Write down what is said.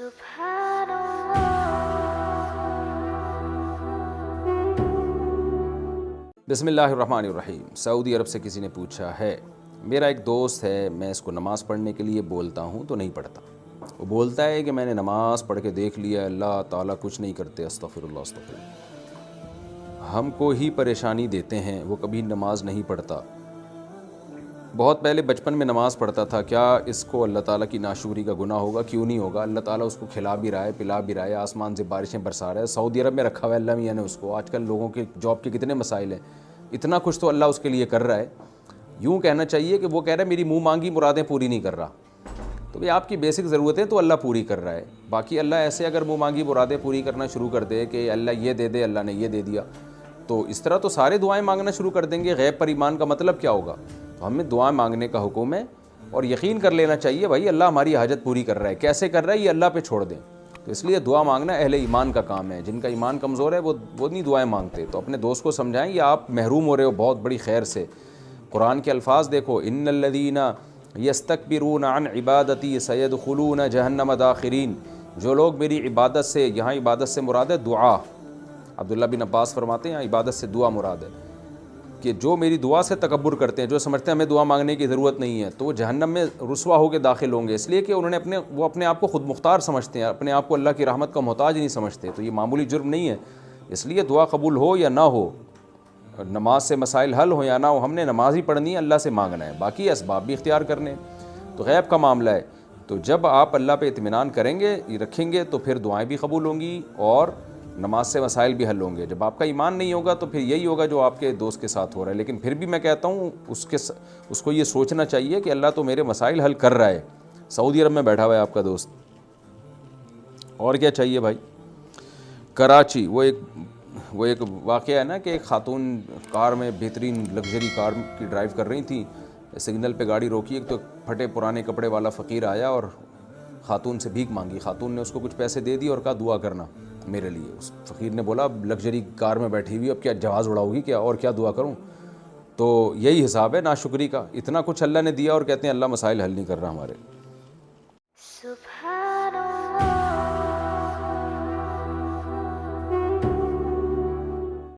سبحان بسم اللہ الرحمن الرحیم۔ سعودی عرب سے کسی نے پوچھا ہے، میرا ایک دوست ہے، میں اس کو نماز پڑھنے کے لیے بولتا ہوں تو نہیں پڑھتا۔ وہ بولتا ہے کہ میں نے نماز پڑھ کے دیکھ لیا، اللہ تعالیٰ کچھ نہیں کرتے، استغفر اللہ استغفر اللہ، ہم کو ہی پریشانی دیتے ہیں، وہ کبھی نماز نہیں پڑھتا۔ بہت پہلے بچپن میں نماز پڑھتا تھا، کیا اس کو اللہ تعالیٰ کی ناشکری کا گناہ ہوگا؟ کیوں نہیں ہوگا؟ اللہ تعالیٰ اس کو کھلا بھی رہا ہے، پلا بھی رہا ہے، آسمان سے بارشیں برسا رہا ہے، سعودی عرب میں رکھا ہوا ہے اللہ میاں نے اس کو۔ آج کل لوگوں کے جاب کے کتنے مسائل ہیں، اتنا کچھ تو اللہ اس کے لیے کر رہا ہے۔ یوں کہنا چاہیے کہ وہ کہہ رہا ہے میری منہ مانگی مرادیں پوری نہیں کر رہا، تو بھئی آپ کی بیسک ضرورتیں تو اللہ پوری کر رہا ہے۔ باقی اللہ ایسے اگر منہ مانگی مرادیں پوری کرنا شروع کر دے کہ اللہ یہ دے دے، اللہ نے یہ دے دیا، تو اس طرح تو سارے دعائیں مانگنا شروع کر دیں گے۔ غیب پر ایمان کا مطلب کیا ہوگا؟ تو ہمیں دعائیں مانگنے کا حکم ہے اور یقین کر لینا چاہیے بھائی اللہ ہماری حاجت پوری کر رہا ہے، کیسے کر رہا ہے یہ اللہ پہ چھوڑ دیں۔ تو اس لیے دعا مانگنا اہل ایمان کا کام ہے، جن کا ایمان کمزور ہے وہ نہیں دعائیں مانگتے۔ تو اپنے دوست کو سمجھائیں یہ آپ محروم ہو رہے ہو بہت بڑی خیر سے۔ قرآن کے الفاظ دیکھو، ان الذین یستکبرون عن عبادتی سیدخلون جہنم داخرین، جو لوگ میری عبادت سے، یہاں عبادت سے مراد ہے دعا، عبداللہ بن عباس فرماتے ہیں یہاں عبادت سے دعا مراد ہے، کہ جو میری دعا سے تکبر کرتے ہیں، جو سمجھتے ہیں ہمیں دعا مانگنے کی ضرورت نہیں ہے، تو وہ جہنم میں رسوا ہو کے داخل ہوں گے، اس لیے کہ انہوں نے وہ اپنے آپ کو خود مختار سمجھتے ہیں، اپنے آپ کو اللہ کی رحمت کا محتاج نہیں سمجھتے۔ تو یہ معمولی جرم نہیں ہے، اس لیے دعا قبول ہو یا نہ ہو، نماز سے مسائل حل ہو یا نہ ہو، ہم نے نماز ہی پڑھنی ہے، اللہ سے مانگنا ہے، باقی اسباب بھی اختیار کرنے۔ تو غیب کا معاملہ ہے، تو جب آپ اللہ پہ اطمینان کریں گے، رکھیں گے، تو پھر دعائیں بھی قبول ہوں گی اور نماز سے مسائل بھی حل ہوں گے۔ جب آپ کا ایمان نہیں ہوگا تو پھر یہی ہوگا جو آپ کے دوست کے ساتھ ہو رہا ہے۔ لیکن پھر بھی میں کہتا ہوں اس کو یہ سوچنا چاہیے کہ اللہ تو میرے مسائل حل کر رہا ہے، سعودی عرب میں بیٹھا ہوا ہے آپ کا دوست، اور کیا چاہیے بھائی۔ کراچی وہ ایک واقعہ ہے نا کہ ایک خاتون کار میں، بہترین لگژری کار کی ڈرائیو کر رہی تھیں، سگنل پہ گاڑی روکی، ایک تو پھٹے پرانے کپڑے والا فقیر آیا اور خاتون سے بھیک مانگی۔ خاتون نے اس کو کچھ پیسے دے دی اور کہا دعا کرنا میرے لیے۔ اس فقیر نے بولا اب لگژری کار میں بیٹھی ہوئی، اب کیا جہاز اڑاؤ گی کیا، اور کیا دعا کروں؟ تو یہی حساب ہے ناشکری کا، اتنا کچھ اللہ نے دیا اور کہتے ہیں اللہ مسائل حل نہیں کر رہا ہمارے۔ سبحان